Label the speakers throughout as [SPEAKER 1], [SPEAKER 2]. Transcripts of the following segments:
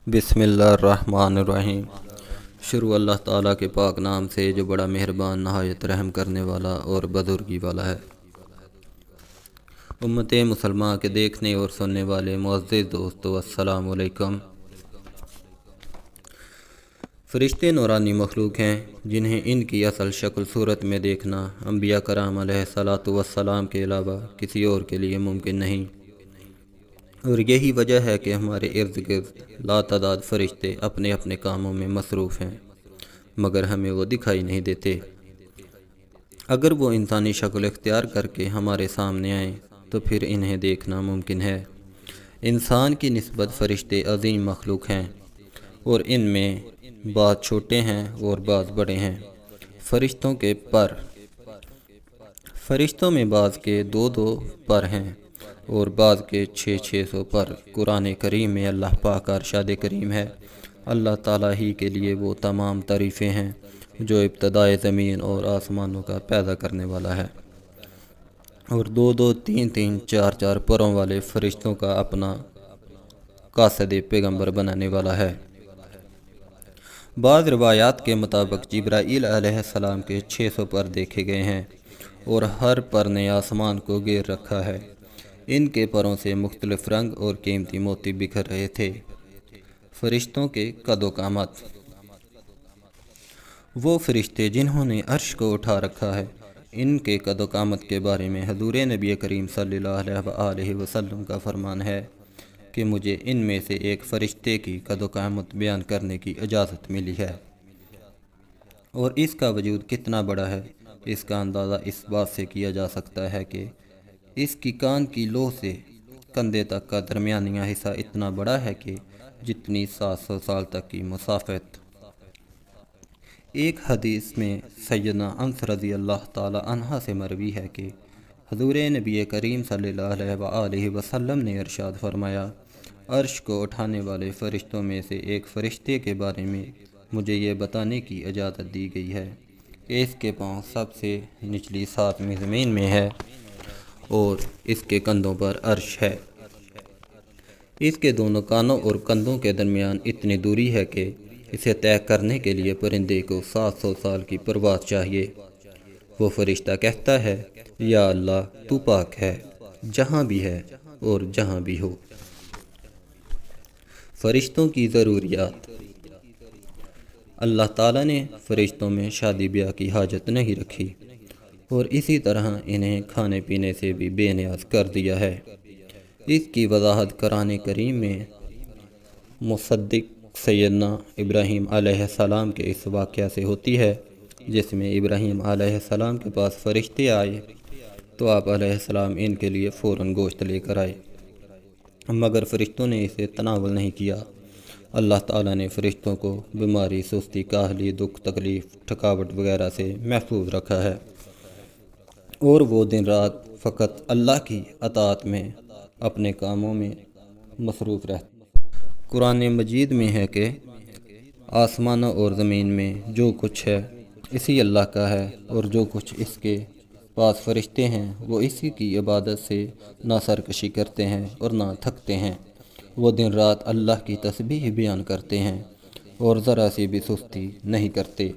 [SPEAKER 1] بسم اللہ الرحمن الرحیم۔ شروع اللہ تعالیٰ کے پاک نام سے جو بڑا مہربان نہایت رحم کرنے والا اور بزرگی والا ہے۔ امت مسلمہ کے دیکھنے اور سننے والے معزز دوستو، السلام علیکم۔ فرشتے نورانی مخلوق ہیں جنہیں ان کی اصل شکل صورت میں دیکھنا انبیاء کرام علیہ السلام کے علاوہ کسی اور کے لیے ممکن نہیں، اور یہی وجہ ہے کہ ہمارے ارد گرد لاتعداد فرشتے اپنے اپنے کاموں میں مصروف ہیں، مگر ہمیں وہ دکھائی نہیں دیتے۔ اگر وہ انسانی شکل اختیار کر کے ہمارے سامنے آئیں تو پھر انہیں دیکھنا ممکن ہے۔ انسان کی نسبت فرشتے عظیم مخلوق ہیں، اور ان میں بعض چھوٹے ہیں اور بعض بڑے ہیں۔ فرشتوں میں بعض کے 2 پر ہیں اور بعض کے 600 پر۔ قرآن کریم میں اللہ پاک کا ارشاد کریم ہے، اللہ تعالیٰ ہی کے لیے وہ تمام تعریفیں ہیں جو ابتدائے زمین اور آسمانوں کا پیدا کرنے والا ہے، اور 2 3 4 پروں والے فرشتوں کا اپنا قاصد پیغمبر بنانے والا ہے۔ بعض روایات کے مطابق جبرائیل علیہ السلام کے 600 پر دیکھے گئے ہیں، اور ہر پر نے آسمان کو گھیر رکھا ہے۔ ان کے پروں سے مختلف رنگ اور قیمتی موتی بکھر رہے تھے۔ فرشتوں کے قد و قامت۔ وہ فرشتے جنہوں نے عرش کو اٹھا رکھا ہے، ان کے قد و قامت کے بارے میں حضور نبی کریم صلی اللہ علیہ وسلم کا فرمان ہے کہ مجھے ان میں سے ایک فرشتے کی قد و قامت بیان کرنے کی اجازت ملی ہے، اور اس کا وجود کتنا بڑا ہے اس کا اندازہ اس بات سے کیا جا سکتا ہے کہ اس کی کان کی لو سے کندھے تک کا درمیانیہ حصہ اتنا بڑا ہے کہ جتنی 700 سال تک کی مسافت۔ ایک حدیث میں سیدنا انس رضی اللہ تعالی عنہ سے مروی ہے کہ حضور نبی کریم صلی اللہ علیہ وسلم نے ارشاد فرمایا، عرش کو اٹھانے والے فرشتوں میں سے ایک فرشتے کے بارے میں مجھے یہ بتانے کی اجازت دی گئی ہے کہ اس کے پاؤں سب سے نچلی 7ویں زمین میں ہے اور اس کے کندھوں پر عرش ہے۔ اس کے دونوں کانوں اور کندھوں کے درمیان اتنی دوری ہے کہ اسے طے کرنے کے لیے پرندے کو 700 سال کی پرواز چاہیے۔ وہ فرشتہ کہتا ہے، یا اللہ تو پاک ہے، جہاں بھی ہے اور جہاں بھی ہو۔ فرشتوں کی ضروریات۔ اللہ تعالیٰ نے فرشتوں میں شادی بیاہ کی حاجت نہیں رکھی، اور اسی طرح انہیں کھانے پینے سے بھی بے نیاز کر دیا ہے۔ اس کی وضاحت قرآن کریم میں مصدق سیدنا ابراہیم علیہ السلام کے اس واقعہ سے ہوتی ہے، جس میں ابراہیم علیہ السلام کے پاس فرشتے آئے تو آپ علیہ السلام ان کے لیے فوراً گوشت لے کر آئے، مگر فرشتوں نے اسے تناول نہیں کیا۔ اللہ تعالیٰ نے فرشتوں کو بیماری، سستی، کاہلی، دکھ، تکلیف، تھکاوٹ وغیرہ سے محفوظ رکھا ہے، اور وہ دن رات فقط اللہ کی اطاعت میں اپنے کاموں میں مصروف رہتے۔ قرآن مجید میں ہے کہ آسمانوں اور زمین میں جو کچھ ہے اسی اللہ کا ہے، اور جو کچھ اس کے پاس فرشتے ہیں وہ اسی کی عبادت سے نہ سرکشی کرتے ہیں اور نہ تھکتے ہیں۔ وہ دن رات اللہ کی تسبیح بیان کرتے ہیں اور ذرا سی بھی سستی نہیں کرتے۔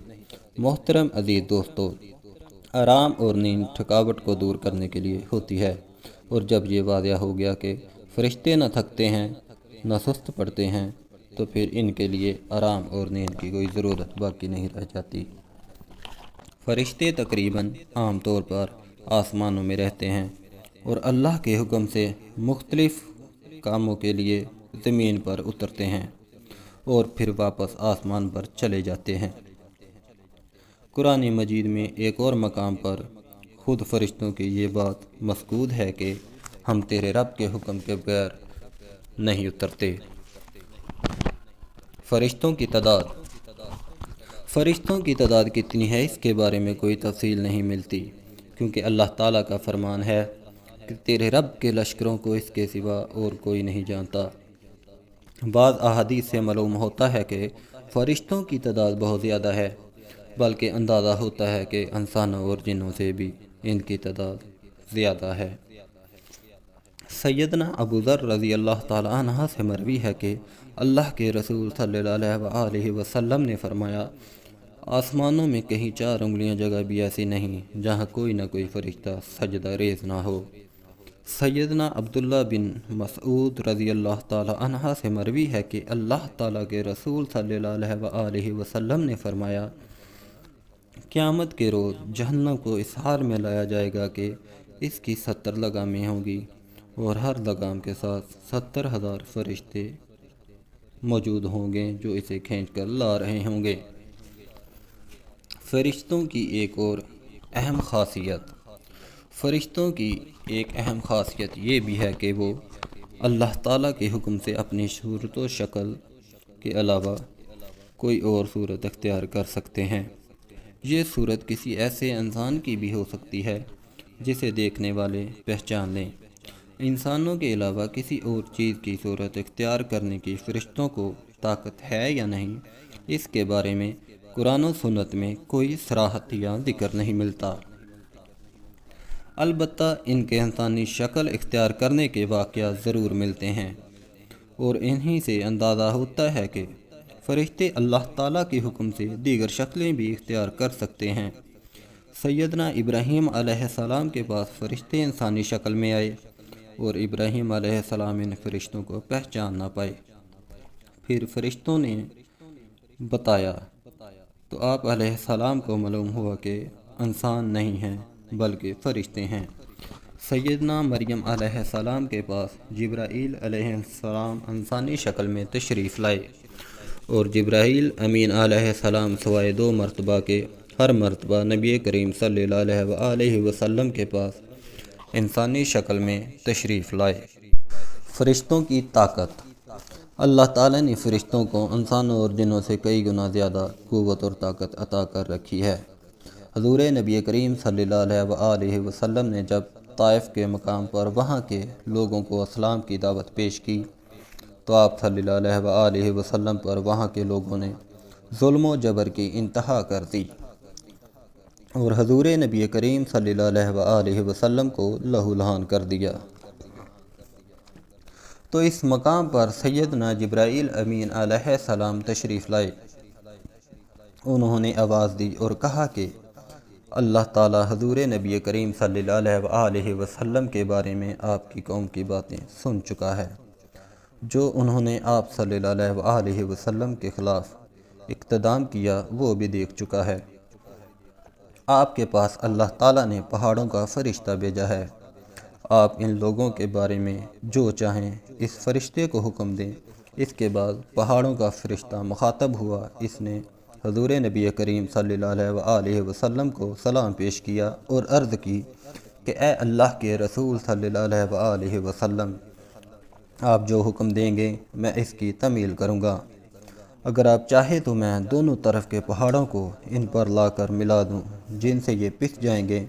[SPEAKER 1] محترم عزیز دوستو، آرام اور نیند تھکاوٹ کو دور کرنے کے لیے ہوتی ہے، اور جب یہ واضح ہو گیا کہ فرشتے نہ تھکتے ہیں نہ سست پڑتے ہیں تو پھر ان کے لیے آرام اور نیند کی کوئی ضرورت باقی نہیں رہ جاتی۔ فرشتے تقریباً عام طور پر آسمانوں میں رہتے ہیں اور اللہ کے حکم سے مختلف کاموں کے لیے زمین پر اترتے ہیں اور پھر واپس آسمان پر چلے جاتے ہیں۔ قرآن مجید میں ایک اور مقام پر خود فرشتوں کی یہ بات مذکور ہے کہ ہم تیرے رب کے حکم کے بغیر نہیں اترتے۔ فرشتوں کی تعداد۔ فرشتوں کی تعداد کتنی ہے اس کے بارے میں کوئی تفصیل نہیں ملتی، کیونکہ اللہ تعالیٰ کا فرمان ہے کہ تیرے رب کے لشکروں کو اس کے سوا اور کوئی نہیں جانتا۔ بعض احادیث سے معلوم ہوتا ہے کہ فرشتوں کی تعداد بہت زیادہ ہے، بلکہ اندازہ ہوتا ہے کہ انسانوں اور جنوں سے بھی ان کی تعداد زیادہ ہے۔ سیدنا ابو ذر رضی اللہ تعالیٰ عنہ سے مروی ہے کہ اللہ کے رسول صلی اللہ علیہ وسلم نے فرمایا، آسمانوں میں کہیں 4 انگلیاں جگہ بھی ایسی نہیں جہاں کوئی نہ کوئی فرشتہ سجدہ ریز نہ ہو۔ سیدنا عبداللہ بن مسعود رضی اللہ تعالیٰ عنہ سے مروی ہے کہ اللہ تعالیٰ کے رسول صلی اللہ علیہ وسلم نے فرمایا، قیامت کے روز جہنم کو اس حال میں لایا جائے گا کہ اس کی 70 لگامیں ہوں گی اور ہر لگام کے ساتھ 70,000 فرشتے موجود ہوں گے جو اسے کھینچ کر لا رہے ہوں گے۔ فرشتوں کی ایک اور اہم خاصیت فرشتوں کی ایک اہم خاصیت یہ بھی ہے کہ وہ اللہ تعالیٰ کے حکم سے اپنی صورت و شکل کے علاوہ کوئی اور صورت اختیار کر سکتے ہیں۔ یہ صورت کسی ایسے انسان کی بھی ہو سکتی ہے جسے دیکھنے والے پہچان لیں۔ انسانوں کے علاوہ کسی اور چیز کی صورت اختیار کرنے کی فرشتوں کو طاقت ہے یا نہیں، اس کے بارے میں قرآن و سنت میں کوئی صراحت یا ذکر نہیں ملتا۔ البتہ ان کے انسانی شکل اختیار کرنے کے واقعات ضرور ملتے ہیں، اور انہی سے اندازہ ہوتا ہے کہ فرشتے اللہ تعالیٰ کے حکم سے دیگر شکلیں بھی اختیار کر سکتے ہیں۔ سیدنا ابراہیم علیہ السلام کے پاس فرشتے انسانی شکل میں آئے اور ابراہیم علیہ السلام ان فرشتوں کو پہچان نہ پائے۔ پھر فرشتوں نے بتایا تو آپ علیہ السلام کو معلوم ہوا کہ انسان نہیں ہیں بلکہ فرشتے ہیں۔ سیدنا مریم علیہ السلام کے پاس جبرائیل علیہ السلام انسانی شکل میں تشریف لائے، اور جبرائیل امین علیہ السلام سوائے 2 مرتبہ کے ہر مرتبہ نبی کریم صلی اللہ علیہ وسلم کے پاس انسانی شکل میں تشریف لائے۔ فرشتوں کی طاقت اللہ تعالیٰ نے فرشتوں کو انسانوں اور جنوں سے کئی گنا زیادہ قوت اور طاقت عطا کر رکھی ہے۔ حضور نبی کریم صلی اللہ علیہ وسلم نے جب طائف کے مقام پر وہاں کے لوگوں کو اسلام کی دعوت پیش کی تو آپ صلی اللہ علیہ وسلم پر وہاں کے لوگوں نے ظلم و جبر کی انتہا کر دی اور حضور نبی کریم صلی اللہ علیہ وسلم کو لہو لہان کر دیا۔ تو اس مقام پر سیدنا جبرائیل امین علیہ السلام تشریف لائے۔ انہوں نے آواز دی اور کہا کہ اللہ تعالیٰ حضور نبی کریم صلی اللہ علیہ وسلم کے بارے میں آپ کی قوم کی باتیں سن چکا ہے۔ جو انہوں نے آپ صلی اللہ علیہ وسلم کے خلاف اقتدام کیا وہ بھی دیکھ چکا ہے۔ آپ کے پاس اللہ تعالیٰ نے پہاڑوں کا فرشتہ بھیجا ہے۔ آپ ان لوگوں کے بارے میں جو چاہیں اس فرشتے کو حکم دیں۔ اس کے بعد پہاڑوں کا فرشتہ مخاطب ہوا، اس نے حضور نبی کریم صلی اللہ علیہ وسلم کو سلام پیش کیا اور عرض کی کہ اے اللہ کے رسول صلی اللہ علیہ وسلم، آپ جو حکم دیں گے میں اس کی تعمیل کروں گا۔ اگر آپ چاہیں تو میں دونوں طرف کے پہاڑوں کو ان پر لا کر ملا دوں جن سے یہ پس جائیں گے۔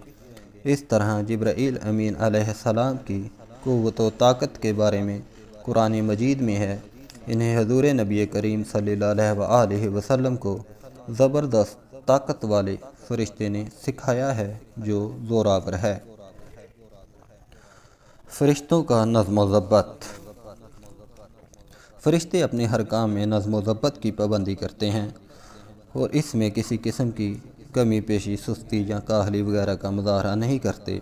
[SPEAKER 1] اس طرح جبرائیل امین علیہ السلام کی قوت و طاقت کے بارے میں قرآن مجید میں ہے۔ انہیں حضور نبی کریم صلی اللہ علیہ وسلم کو زبردست طاقت والے فرشتے نے سکھایا ہے جو زوراور ہے۔ فرشتوں کا نظم و ضبط فرشتے اپنے ہر کام میں نظم و ضبط کی پابندی کرتے ہیں اور اس میں کسی قسم کی کمی پیشی، سستی یا کاہلی وغیرہ کا مظاہرہ نہیں کرتے۔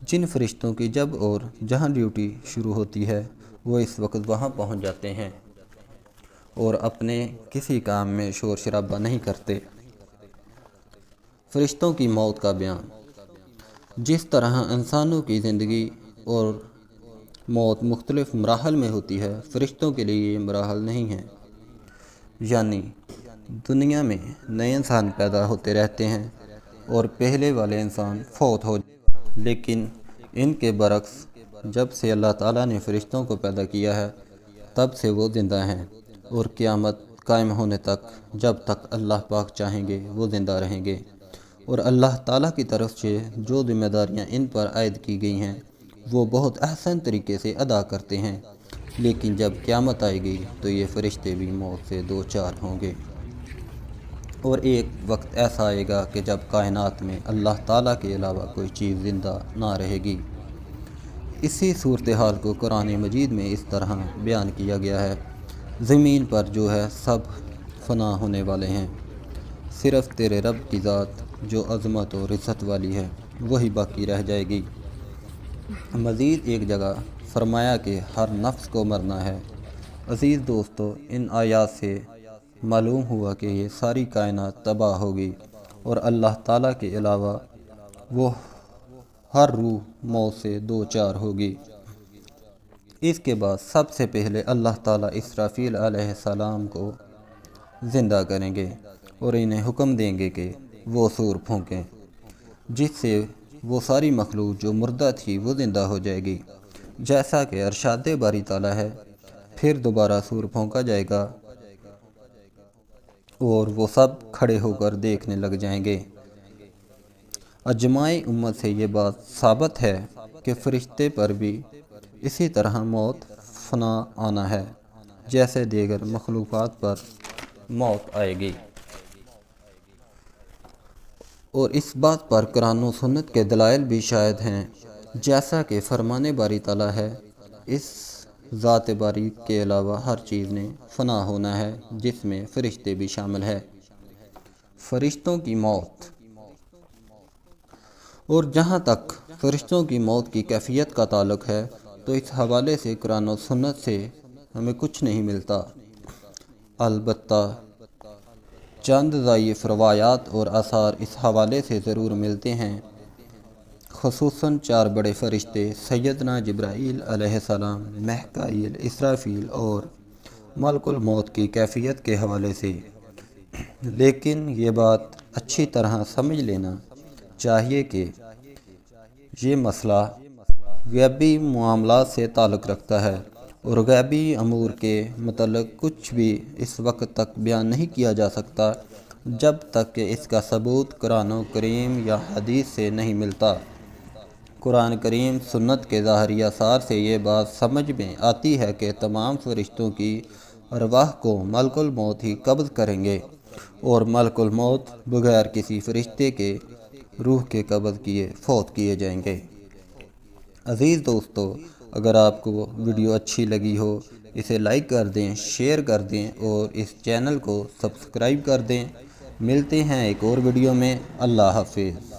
[SPEAKER 1] جن فرشتوں کی جب اور جہاں ڈیوٹی شروع ہوتی ہے وہ اس وقت وہاں پہنچ جاتے ہیں اور اپنے کسی کام میں شور شرابہ نہیں کرتے۔ فرشتوں کی موت کا بیان جس طرح انسانوں کی زندگی اور موت مختلف مراحل میں ہوتی ہے، فرشتوں کے لیے یہ مراحل نہیں ہیں، یعنی دنیا میں نئے انسان پیدا ہوتے رہتے ہیں اور پہلے والے انسان فوت ہو جاتے ہیں، لیکن ان کے برعکس جب سے اللہ تعالیٰ نے فرشتوں کو پیدا کیا ہے تب سے وہ زندہ ہیں اور قیامت قائم ہونے تک جب تک اللہ پاک چاہیں گے وہ زندہ رہیں گے، اور اللہ تعالیٰ کی طرف سے جو ذمہ داریاں ان پر عائد کی گئی ہیں وہ بہت احسن طریقے سے ادا کرتے ہیں۔ لیکن جب قیامت آئے گی تو یہ فرشتے بھی موت سے دوچار ہوں گے، اور ایک وقت ایسا آئے گا کہ جب کائنات میں اللہ تعالیٰ کے علاوہ کوئی چیز زندہ نہ رہے گی۔ اسی صورتحال کو قرآن مجید میں اس طرح بیان کیا گیا ہے، زمین پر جو ہے سب فنا ہونے والے ہیں، صرف تیرے رب کی ذات جو عظمت و رثت والی ہے وہی باقی رہ جائے گی۔ مزید ایک جگہ فرمایا کہ ہر نفس کو مرنا ہے۔ عزیز دوستو، ان آیات سے معلوم ہوا کہ یہ ساری کائنات تباہ ہوگی اور اللہ تعالیٰ کے علاوہ وہ ہر روح موت سے دو چار ہوگی۔ اس کے بعد سب سے پہلے اللہ تعالیٰ اسرافیل علیہ السلام کو زندہ کریں گے اور انہیں حکم دیں گے کہ وہ سور پھونکیں، جس سے وہ ساری مخلوق جو مردہ تھی وہ زندہ ہو جائے گی، جیسا کہ ارشاد باری تعالیٰ ہے۔ پھر دوبارہ سور پھونکا جائے گا اور وہ سب کھڑے ہو کر دیکھنے لگ جائیں گے۔ اجماع امت سے یہ بات ثابت ہے کہ فرشتے پر بھی اسی طرح موت فنا آنا ہے جیسے دیگر مخلوقات پر موت آئے گی، اور اس بات پر قرآن و سنت کے دلائل بھی شاہد ہیں، جیسا کہ فرمان باری تعالیٰ ہے، اس ذات باری کے علاوہ ہر چیز نے فنا ہونا ہے، جس میں فرشتے بھی شامل ہے۔ فرشتوں کی موت، اور جہاں تک فرشتوں کی موت کی کیفیت کا تعلق ہے تو اس حوالے سے قرآن و سنت سے ہمیں کچھ نہیں ملتا، البتہ چند ضعیف روایات اور آثار اس حوالے سے ضرور ملتے ہیں، خصوصاً چار بڑے فرشتے سیدنا جبرائیل علیہ السلام، میکائیل، اسرافیل اور ملک الموت کی کیفیت کے حوالے سے۔ لیکن یہ بات اچھی طرح سمجھ لینا چاہیے کہ یہ مسئلہ غیبی معاملات سے تعلق رکھتا ہے، اور غیبی امور کے متعلق کچھ بھی اس وقت تک بیان نہیں کیا جا سکتا جب تک کہ اس کا ثبوت قرآن کریم یا حدیث سے نہیں ملتا۔ قرآن کریم، سنت کے ظاہری آثار سے یہ بات سمجھ میں آتی ہے کہ تمام فرشتوں کی ارواح کو ملک الموت ہی قبض کریں گے، اور ملک الموت بغیر کسی فرشتے کے روح کے قبض کیے فوت کیے جائیں گے۔ عزیز دوستو، اگر آپ کو ویڈیو اچھی لگی ہو اسے لائک کر دیں، شیئر کر دیں اور اس چینل کو سبسکرائب کر دیں۔ ملتے ہیں ایک اور ویڈیو میں۔ اللہ حافظ۔